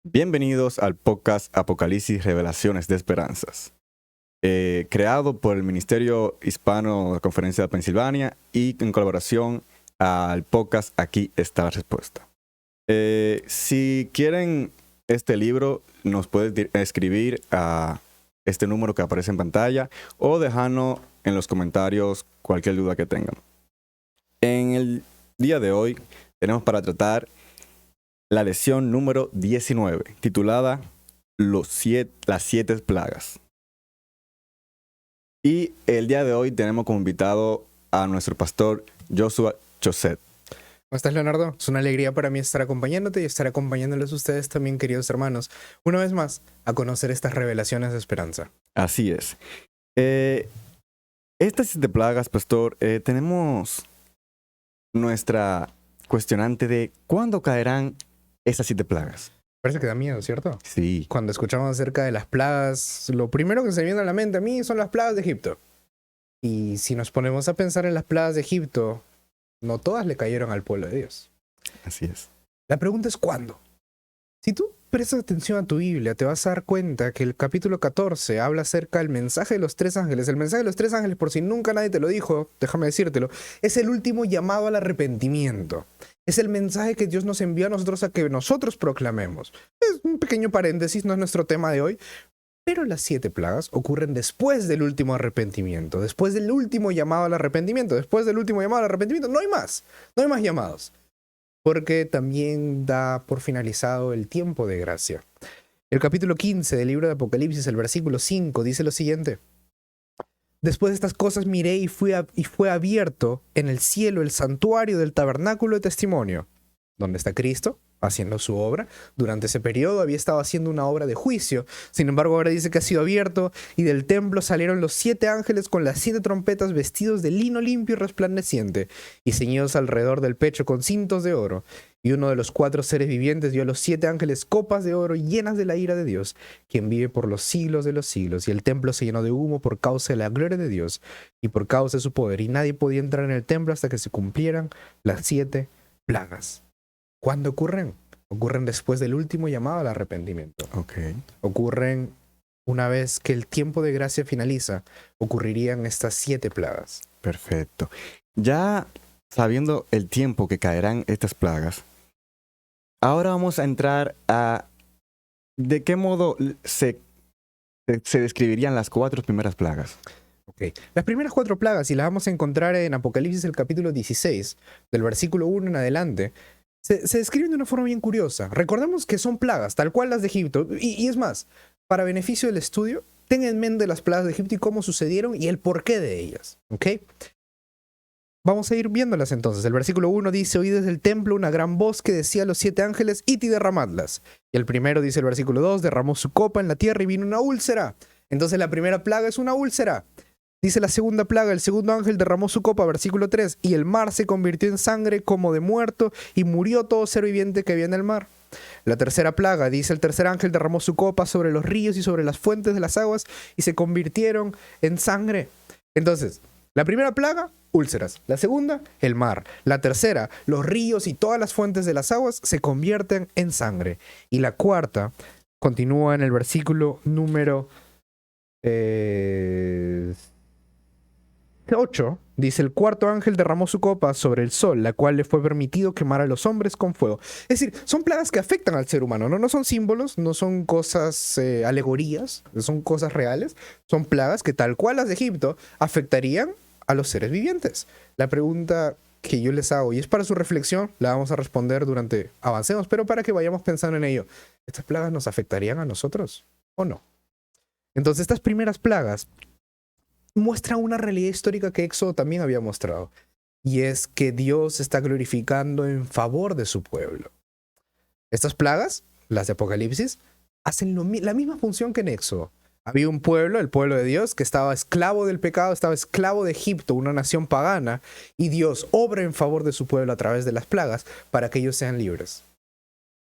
Bienvenidos al podcast Apocalipsis Revelaciones de Esperanzas, creado por el Ministerio Hispano de la Conferencia de Pensilvania y en colaboración al podcast Aquí está la respuesta. Si quieren este libro, nos pueden escribir a este número que aparece en pantalla o dejarnos en los comentarios cualquier duda que tengan. En el día de hoy tenemos para tratar la lección número 19, titulada las 7 plagas. Y el día de hoy tenemos como invitado a nuestro pastor Joshua Choset. ¿Cómo estás, Leonardo? Es una alegría para mí estar acompañándote y estar acompañándoles a ustedes también, queridos hermanos, una vez más, a conocer estas revelaciones de esperanza. Así es. Estas 7 plagas, pastor, tenemos nuestra cuestionante de ¿cuándo caerán esas 7 plagas? Parece que da miedo, ¿cierto? Sí. Cuando escuchamos acerca de las plagas, lo primero que se me viene a la mente a mí son las plagas de Egipto. Y si nos ponemos a pensar en las plagas de Egipto, no todas le cayeron al pueblo de Dios. Así es. La pregunta es ¿cuándo? Si tú prestas atención a tu Biblia, te vas a dar cuenta que el capítulo 14 habla acerca del mensaje de los 3 ángeles. El mensaje de los 3 ángeles, por si nunca nadie te lo dijo, déjame decírtelo, es el último llamado al arrepentimiento. Es el mensaje que Dios nos envió a nosotros a que nosotros proclamemos. Es un pequeño paréntesis, no es nuestro tema de hoy. Pero las 7 plagas ocurren después del último arrepentimiento, después del último llamado al arrepentimiento. Después del último llamado al arrepentimiento no hay más llamados. Porque también da por finalizado el tiempo de gracia. El capítulo 15 del libro de Apocalipsis, el versículo 5, dice lo siguiente. Después de estas cosas miré y fue abierto en el cielo el santuario del tabernáculo de testimonio, donde está Cristo haciendo su obra. Durante ese periodo había estado haciendo una obra de juicio. Sin embargo, ahora dice que ha sido abierto y del templo salieron los 7 ángeles con las 7 trompetas vestidos de lino limpio y resplandeciente y ceñidos alrededor del pecho con cintos de oro. Y uno de los 4 seres vivientes dio a los 7 ángeles copas de oro llenas de la ira de Dios, quien vive por los siglos de los siglos. Y el templo se llenó de humo por causa de la gloria de Dios y por causa de su poder. Y nadie podía entrar en el templo hasta que se cumplieran las 7 plagas. ¿Cuándo ocurren? Ocurren después del último llamado al arrepentimiento. Okay. Ocurren una vez que el tiempo de gracia finaliza. Ocurrirían estas 7 plagas. Perfecto. Ya sabiendo el tiempo que caerán estas plagas, ahora vamos a entrar a de qué modo se describirían las 4 primeras plagas. Okay. Las primeras 4 plagas, y las vamos a encontrar en Apocalipsis el capítulo 16, del versículo 1 en adelante, se describen de una forma bien curiosa. Recordemos que son plagas, tal cual las de Egipto. Y es más, para beneficio del estudio, ten en mente las plagas de Egipto y cómo sucedieron y el porqué de ellas. ¿Ok? Vamos a ir viéndolas entonces. El versículo 1 dice, oí desde el templo una gran voz que decía a los 7 ángeles, id y derramadlas. Y el primero, dice el versículo 2, derramó su copa en la tierra y vino una úlcera. Entonces la primera plaga es una úlcera. Dice la segunda plaga, el segundo ángel derramó su copa, versículo 3, y el mar se convirtió en sangre como de muerto, y murió todo ser viviente que había en el mar. La tercera plaga, dice el tercer ángel, derramó su copa sobre los ríos y sobre las fuentes de las aguas, y se convirtieron en sangre. Entonces, la primera plaga, úlceras. La segunda, el mar. La tercera, los ríos y todas las fuentes de las aguas se convierten en sangre. Y la cuarta, continúa en el versículo número 8, dice, el cuarto ángel derramó su copa sobre el sol, la cual le fue permitido quemar a los hombres con fuego. Es decir, son plagas que afectan al ser humano, no son símbolos, no son cosas, alegorías, son cosas reales, son plagas que tal cual las de Egipto afectarían a los seres vivientes. La pregunta que yo les hago, y es para su reflexión, la vamos a responder durante avancemos, pero para que vayamos pensando en ello, ¿estas plagas nos afectarían a nosotros o no? Entonces, estas primeras plagas muestra una realidad histórica que Éxodo también había mostrado, y es que Dios está glorificando en favor de su pueblo. Estas plagas, las de Apocalipsis, hacen la misma función que en Éxodo. Había un pueblo, el pueblo de Dios, que estaba esclavo del pecado, estaba esclavo de Egipto, una nación pagana, y Dios obra en favor de su pueblo a través de las plagas para que ellos sean libres.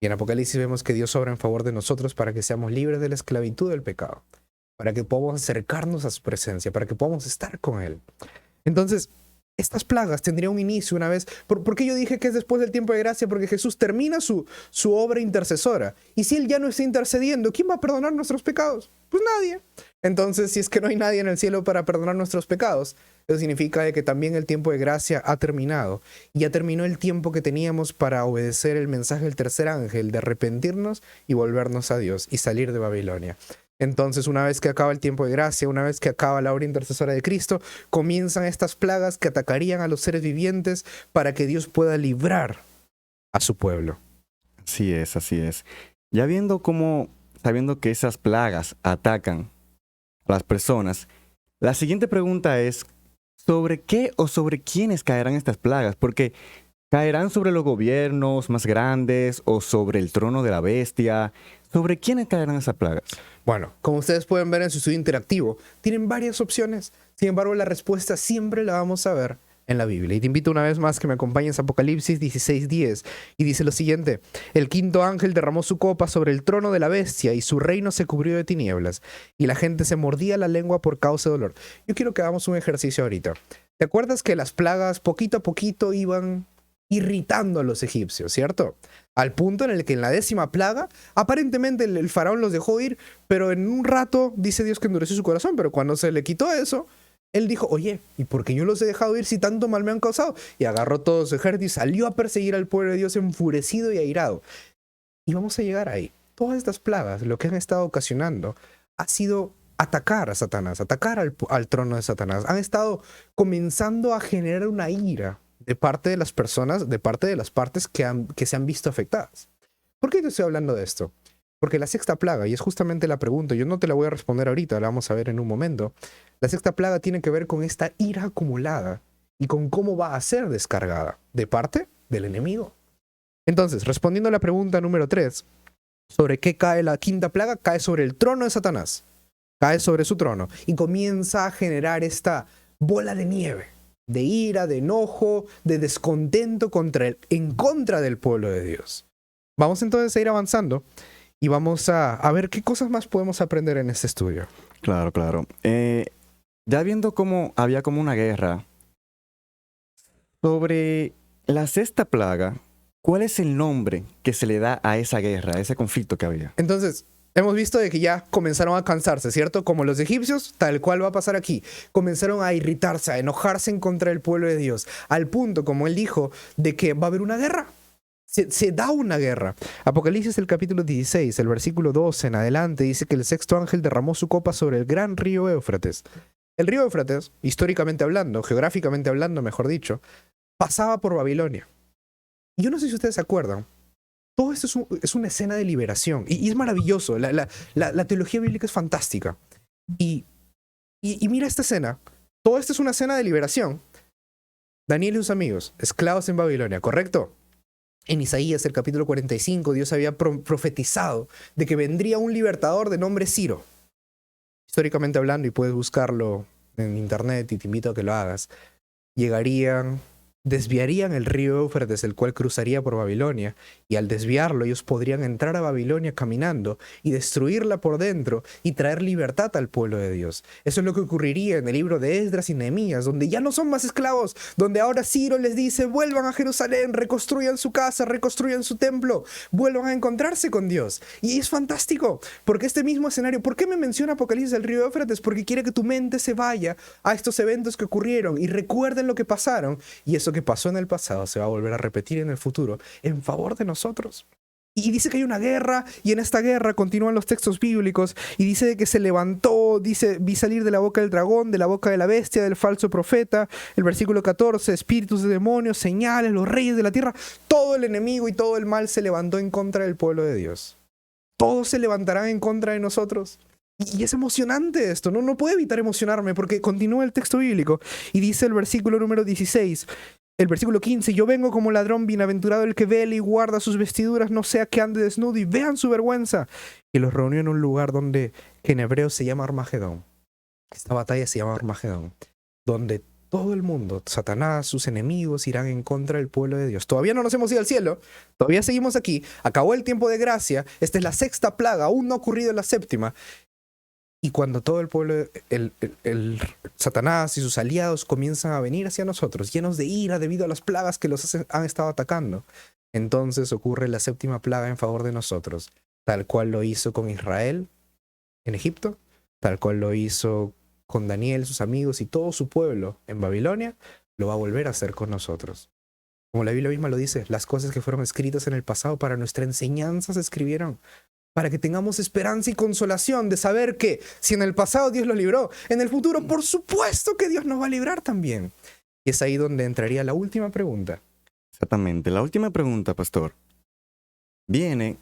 Y en Apocalipsis vemos que Dios obra en favor de nosotros para que seamos libres de la esclavitud del pecado, para que podamos acercarnos a su presencia, para que podamos estar con Él. Entonces, estas plagas tendrían un inicio una vez. ¿Por qué yo dije que es después del tiempo de gracia? Porque Jesús termina su obra intercesora. Y si Él ya no está intercediendo, ¿quién va a perdonar nuestros pecados? Pues nadie. Entonces, si es que no hay nadie en el cielo para perdonar nuestros pecados, eso significa de que también el tiempo de gracia ha terminado. Y ya terminó el tiempo que teníamos para obedecer el mensaje del tercer ángel, de arrepentirnos y volvernos a Dios y salir de Babilonia. Entonces, una vez que acaba el tiempo de gracia, una vez que acaba la obra intercesora de Cristo, comienzan estas plagas que atacarían a los seres vivientes para que Dios pueda librar a su pueblo. Así es, así es. Ya sabiendo que esas plagas atacan a las personas, la siguiente pregunta es, ¿sobre qué o sobre quiénes caerán estas plagas? Porque ¿caerán sobre los gobiernos más grandes o sobre el trono de la bestia? ¿Sobre quiénes caerán esas plagas? Bueno, como ustedes pueden ver en su estudio interactivo, tienen varias opciones. Sin embargo, la respuesta siempre la vamos a ver en la Biblia. Y te invito una vez más que me acompañes a Apocalipsis 16:10. Y dice lo siguiente: el quinto ángel derramó su copa sobre el trono de la bestia y su reino se cubrió de tinieblas. Y la gente se mordía la lengua por causa de dolor. Yo quiero que hagamos un ejercicio ahorita. ¿Te acuerdas que las plagas poquito a poquito iban irritando a los egipcios, cierto? Al punto en el que en la 10ª plaga, aparentemente el faraón los dejó ir, pero en un rato dice Dios que endureció su corazón, pero cuando se le quitó eso, él dijo, oye, ¿y por qué yo los he dejado ir si tanto mal me han causado? Y agarró todo su ejército y salió a perseguir al pueblo de Dios enfurecido y airado. Y vamos a llegar ahí. Todas estas plagas, lo que han estado ocasionando, ha sido atacar a Satanás, atacar al trono de Satanás. Han estado comenzando a generar una ira de parte de las personas, de parte de las partes que se han visto afectadas. ¿Por qué te estoy hablando de esto? Porque la 6ª plaga, y es justamente la pregunta, yo no te la voy a responder ahorita, la vamos a ver en un momento. La 6ª plaga tiene que ver con esta ira acumulada y con cómo va a ser descargada de parte del enemigo. Entonces, respondiendo a la pregunta número 3, ¿sobre qué cae la 5ª plaga? Cae sobre el trono de Satanás, cae sobre su trono y comienza a generar esta bola de nieve, de ira, de enojo, de descontento en contra del pueblo de Dios. Vamos entonces a ir avanzando y vamos a ver qué cosas más podemos aprender en este estudio. Claro, claro. Ya viendo cómo había como una guerra, sobre la 6ª plaga, ¿cuál es el nombre que se le da a esa guerra, a ese conflicto que había? Entonces, hemos visto de que ya comenzaron a cansarse, ¿cierto? Como los egipcios, tal cual va a pasar aquí. Comenzaron a irritarse, a enojarse en contra del pueblo de Dios, al punto, como él dijo, de que va a haber una guerra. Se da una guerra. Apocalipsis, el capítulo 16, el versículo 12 en adelante, dice que el 6º ángel derramó su copa sobre el gran río Éufrates. El río Éufrates, históricamente hablando, geográficamente hablando, mejor dicho, pasaba por Babilonia. Y yo no sé si ustedes se acuerdan, todo esto es una escena de liberación. Y es maravilloso. La teología bíblica es fantástica. Y mira esta escena. Todo esto es una escena de liberación. Daniel y sus amigos, esclavos en Babilonia, ¿correcto? En Isaías, el capítulo 45, Dios había profetizado de que vendría un libertador de nombre Ciro. Históricamente hablando, y puedes buscarlo en internet y te invito a que lo hagas, desviarían el río Éufrates, el cual cruzaría por Babilonia, y al desviarlo ellos podrían entrar a Babilonia caminando y destruirla por dentro y traer libertad al pueblo de Dios. Eso es lo que ocurriría en el libro de Esdras y Nehemías, donde ya no son más esclavos, donde ahora Ciro les dice, vuelvan a Jerusalén, reconstruyan su casa, reconstruyan su templo, vuelvan a encontrarse con Dios. Y es fantástico, porque este mismo escenario, ¿por qué me menciona Apocalipsis del río Éufrates? Porque quiere que tu mente se vaya a estos eventos que ocurrieron y recuerden lo que pasaron, y eso que pasó en el pasado se va a volver a repetir en el futuro en favor de nosotros. Y dice que hay una guerra, y en esta guerra continúan los textos bíblicos, y dice que se levantó, dice, vi salir de la boca del dragón, de la boca de la bestia, del falso profeta, el versículo 14, espíritus de demonios, señales, los reyes de la tierra, todo el enemigo y todo el mal se levantó en contra del pueblo de Dios. Todos se levantarán en contra de nosotros. Y es emocionante esto, no puedo evitar emocionarme, porque continúa el texto bíblico, y dice el versículo número 16, el versículo 15, yo vengo como ladrón, bienaventurado el que vele y guarda sus vestiduras, no sea que ande desnudo y vean su vergüenza. Y los reunió en un lugar que en hebreo se llama Armagedón. Esta batalla se llama Armagedón, donde todo el mundo, Satanás, sus enemigos, irán en contra del pueblo de Dios. Todavía no nos hemos ido al cielo, todavía seguimos aquí, acabó el tiempo de gracia, esta es la 6ª plaga, aún no ha ocurrido la 7ª. Y cuando todo el pueblo, el Satanás y sus aliados comienzan a venir hacia nosotros, llenos de ira debido a las plagas que los han estado atacando, entonces ocurre la séptima plaga en favor de nosotros, tal cual lo hizo con Israel en Egipto, tal cual lo hizo con Daniel, sus amigos y todo su pueblo en Babilonia, lo va a volver a hacer con nosotros. Como la Biblia misma lo dice, las cosas que fueron escritas en el pasado para nuestra enseñanza se escribieron, para que tengamos esperanza y consolación de saber que si en el pasado Dios los libró, en el futuro por supuesto que Dios nos va a librar también. Y es ahí donde entraría la última pregunta. Exactamente. La última pregunta, pastor, viene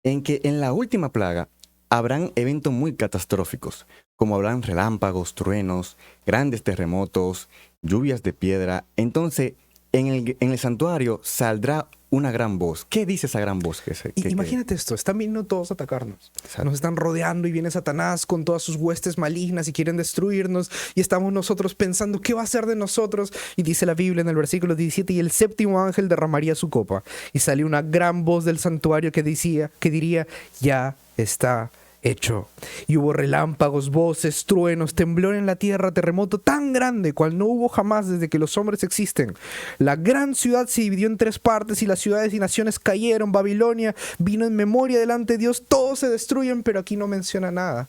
en que en la última plaga habrán eventos muy catastróficos, como habrán relámpagos, truenos, grandes terremotos, lluvias de piedra. Entonces, en el santuario saldrá una gran voz. ¿Qué dice esa gran voz? Imagínate esto, están viniendo todos a atacarnos. Exacto. Nos están rodeando y viene Satanás con todas sus huestes malignas y quieren destruirnos. Y estamos nosotros pensando, ¿qué va a hacer de nosotros? Y dice la Biblia en el versículo 17, y el séptimo ángel derramaría su copa. Y salió una gran voz del santuario que diría, ya está hecho. Y hubo relámpagos, voces, truenos, temblor en la tierra, terremoto tan grande cual no hubo jamás desde que los hombres existen. La gran ciudad se dividió en 3 partes y las ciudades y naciones cayeron. Babilonia vino en memoria delante de Dios. Todos se destruyen, pero aquí no menciona nada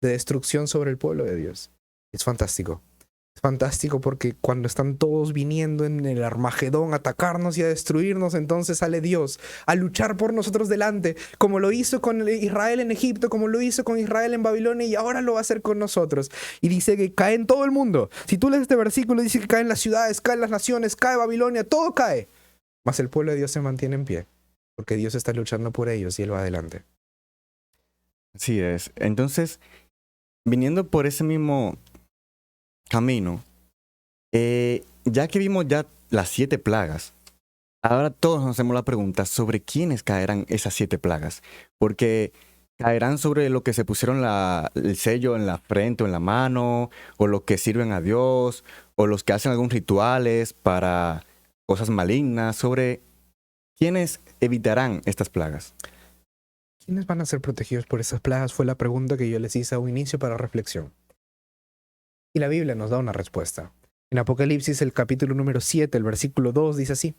de destrucción sobre el pueblo de Dios. Es fantástico. Es fantástico porque cuando están todos viniendo en el Armagedón a atacarnos y a destruirnos, entonces sale Dios a luchar por nosotros delante, como lo hizo con Israel en Egipto, como lo hizo con Israel en Babilonia, y ahora lo va a hacer con nosotros. Y dice que cae en todo el mundo. Si tú lees este versículo, dice que caen las ciudades, caen las naciones, cae Babilonia, todo cae. Mas el pueblo de Dios se mantiene en pie, porque Dios está luchando por ellos y Él va adelante. Así es. Entonces, viniendo por ese mismo camino, ya que vimos ya las 7 plagas, ahora todos nos hacemos la pregunta sobre quiénes caerán esas 7 plagas, porque caerán sobre los que se pusieron el sello en la frente o en la mano, o los que sirven a Dios, o los que hacen algún rituales para cosas malignas, sobre quiénes evitarán estas plagas. ¿Quiénes van a ser protegidos por esas plagas? Fue la pregunta que yo les hice a un inicio para reflexión. Y la Biblia nos da una respuesta. En Apocalipsis, el capítulo número 7, el versículo 2, dice así: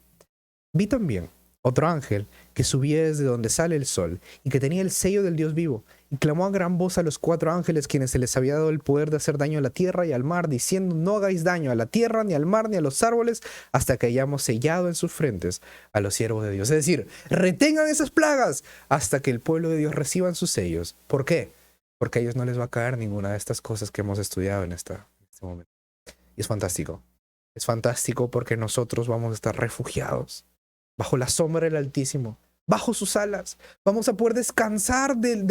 vi también otro ángel que subía desde donde sale el sol y que tenía el sello del Dios vivo, y clamó a gran voz a los 4 ángeles quienes se les había dado el poder de hacer daño a la tierra y al mar, diciendo: no hagáis daño a la tierra, ni al mar, ni a los árboles, hasta que hayamos sellado en sus frentes a los siervos de Dios. Es decir, retengan esas plagas hasta que el pueblo de Dios reciban sus sellos. ¿Por qué? Porque a ellos no les va a caer ninguna de estas cosas que hemos estudiado en este momento. Y es fantástico. Es fantástico porque nosotros vamos a estar refugiados bajo la sombra del Altísimo, bajo sus alas. Vamos a poder descansar del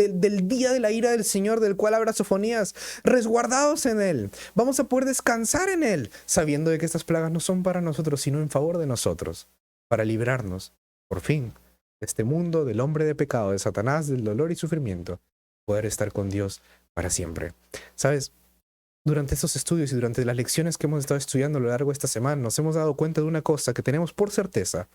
día de la ira del Señor, del cual habla Sofonías, resguardados en Él. Vamos a poder descansar en Él, sabiendo de que estas plagas no son para nosotros, sino en favor de nosotros, para librarnos, por fin, de este mundo, del hombre de pecado, de Satanás, del dolor y sufrimiento, poder estar con Dios para siempre. ¿Sabes? Durante estos estudios y durante las lecciones que hemos estado estudiando a lo largo de esta semana, nos hemos dado cuenta de una cosa que tenemos por certeza,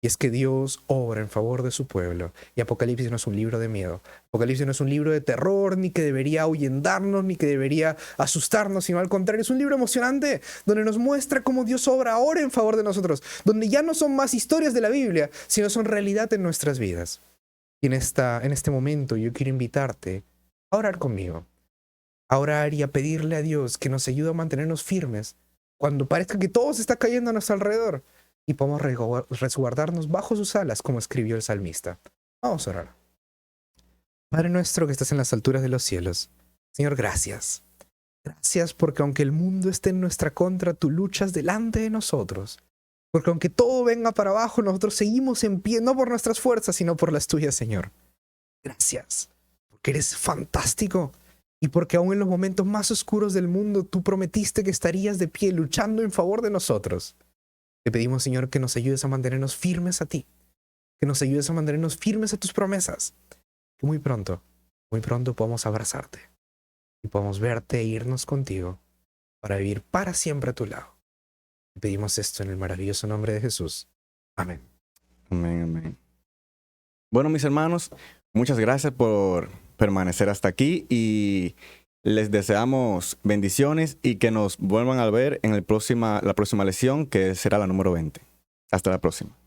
y es que Dios obra en favor de su pueblo. Y Apocalipsis no es un libro de miedo. Apocalipsis no es un libro de terror, ni que debería ahuyendarnos, ni que debería asustarnos, sino al contrario, es un libro emocionante, donde nos muestra cómo Dios obra ahora en favor de nosotros, donde ya no son más historias de la Biblia, sino son realidad en nuestras vidas. Y en este momento yo quiero invitarte a orar conmigo, a orar y a pedirle a Dios que nos ayude a mantenernos firmes cuando parezca que todo se está cayendo a nuestro alrededor, y podamos resguardarnos bajo sus alas, como escribió el salmista. Vamos a orar. Padre nuestro que estás en las alturas de los cielos, Señor, gracias. Gracias porque aunque el mundo esté en nuestra contra, tú luchas delante de nosotros. Porque aunque todo venga para abajo, nosotros seguimos en pie, no por nuestras fuerzas, sino por las tuyas, Señor. Gracias, porque eres fantástico. Y porque aún en los momentos más oscuros del mundo, tú prometiste que estarías de pie luchando en favor de nosotros. Te pedimos, Señor, que nos ayudes a mantenernos firmes a ti. Que nos ayudes a mantenernos firmes a tus promesas. Que muy pronto podamos abrazarte. Y podamos verte e irnos contigo para vivir para siempre a tu lado. Te pedimos esto en el maravilloso nombre de Jesús. Amén. Amén, amén. Bueno, mis hermanos, muchas gracias por permanecer hasta aquí y les deseamos bendiciones y que nos vuelvan a ver en la próxima lección, que será la número 20. Hasta la próxima.